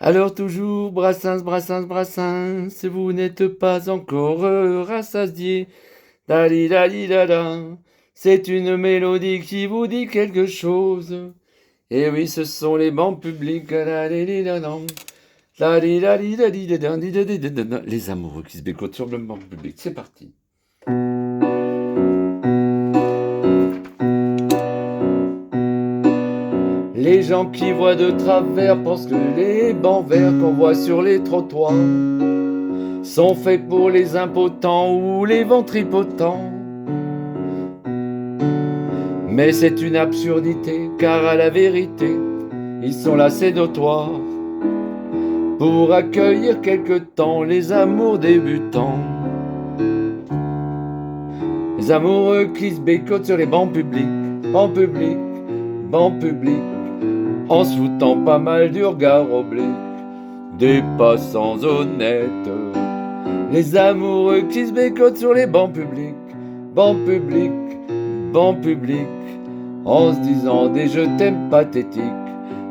Alors toujours Brassens, Brassens, Brassens, vous n'êtes pas encore rassasié. Dali dali dada, c'est une mélodie qui vous dit quelque chose. Et oui, ce sont les bancs publics. Les amoureux qui se bécotent sur le banc public. C'est parti. Les gens qui voient de travers pensent que les bancs verts qu'on voit sur les trottoirs sont faits pour les impotents ou les ventripotents. Mais c'est une absurdité, car à la vérité, ils sont là, c'est notoire, pour accueillir quelque temps les amours débutants. Les amoureux qui se bécotent sur les bancs publics, bancs publics, bancs publics, en se foutant pas mal du regard oblique des passants honnêtes. Les amoureux qui se bécotent sur les bancs publics, bancs publics, bancs publics, en se disant des je t'aime pathétiques,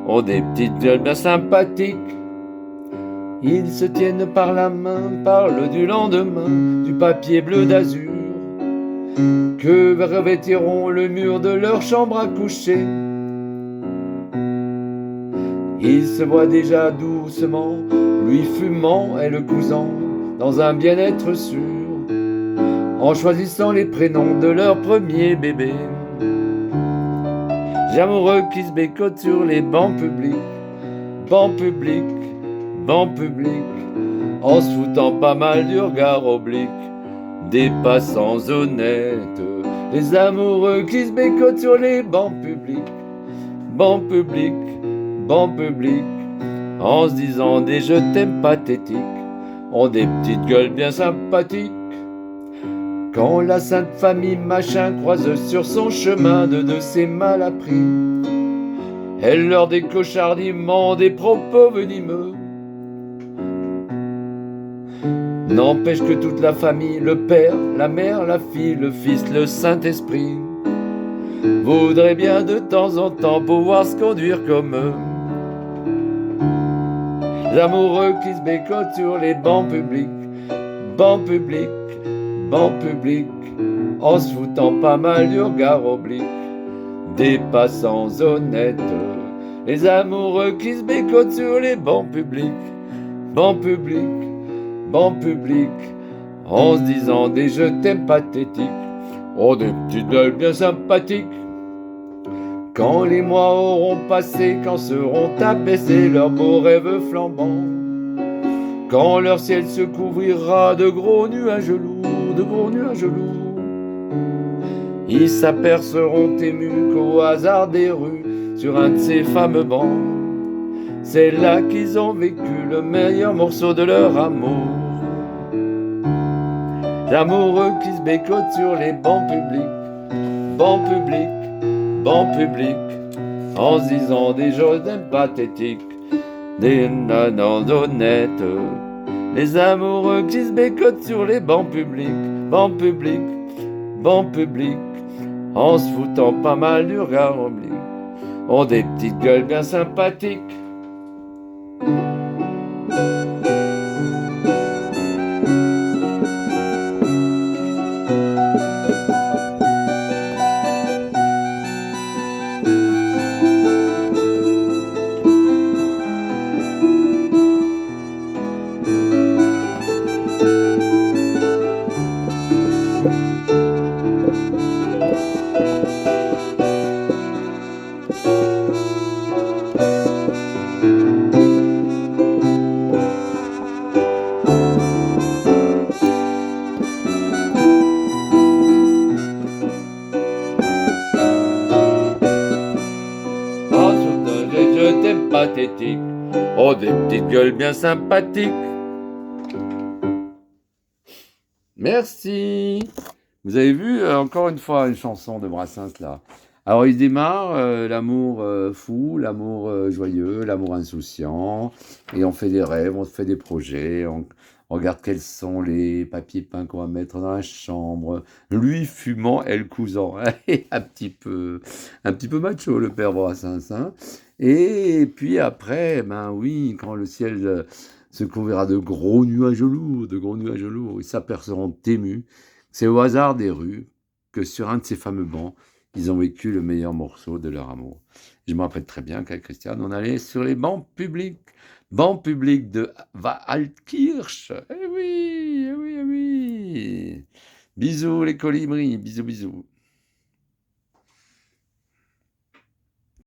ont des petites gueules bien sympathiques. Ils se tiennent par la main, parlent du lendemain, du papier bleu d'azur, que revêtiront le mur de leur chambre à coucher. Ils se voient déjà doucement, lui fumant et le cousant, dans un bien-être sûr, en choisissant les prénoms de leur premier bébé. J'amoureux qui se bécotent sur les bancs publics, bancs publics, bancs publics, en se foutant pas mal du regard oblique des passants honnêtes. Les amoureux qui se bécotent sur les bancs publics, bancs publics, bancs publics, en se disant des je t'aime pathétiques, ont des petites gueules bien sympathiques. Quand la sainte famille machin croise sur son chemin de ses mal appris, elle leur des clochardiments, des propos venimeux. N'empêche que toute la famille, le père, la mère, la fille, le fils, le Saint-Esprit, voudrait bien de temps en temps pouvoir se conduire comme eux. L'amoureux qui se bécotent sur les bancs publics, bancs publics, bancs publics, en se foutant pas mal du regard oblique des passants honnêtes. Les amoureux qui se bécotent sur les bancs publics, bancs publics, bancs publics, en se disant des je t'aime pathétiques, ont des petites gueules bien sympathiques. Quand les mois auront passé, quand seront abaissés leurs beaux rêves flambants, quand leur ciel se couvrira de gros nuages lourds, de gros nuages lourds, ils s'aperceront émus qu'au hasard des rues, sur un de ces fameux bancs, c'est là qu'ils ont vécu le meilleur morceau de leur amour. L'amoureux qui se bécotent sur les bancs publics, bancs publics, bancs publics, en se disant des choses pathétiques, des nanans honnêtes. Les amoureux qui se bécotent sur les bancs publics, bancs publics, bancs publics, en se foutant pas mal du regard oblique, ont des petites gueules bien sympathiques. Je t'aime pathétique, oh des petites gueules bien sympathiques. Merci. Vous avez vu encore une fois une chanson de Brassens là, Alors il démarre, l'amour, fou, l'amour, joyeux, l'amour insouciant et on fait des rêves, on fait des projets, on regarde quels sont les papiers peints qu'on va mettre dans la chambre. Lui fumant, elle cousant. Un petit peu macho le père Brassens, hein. Et puis après, ben oui, quand le ciel, se couvrira de gros nuages lourds, ils s'apercevront émus que c'est au hasard des rues que sur un de ces fameux bancs, ils ont vécu le meilleur morceau de leur amour. Je me rappelle très bien qu'avec Christiane, on allait sur les bancs publics de Waldkirch. Eh oui, eh oui, eh oui. Bisous les colibris, bisous, bisous.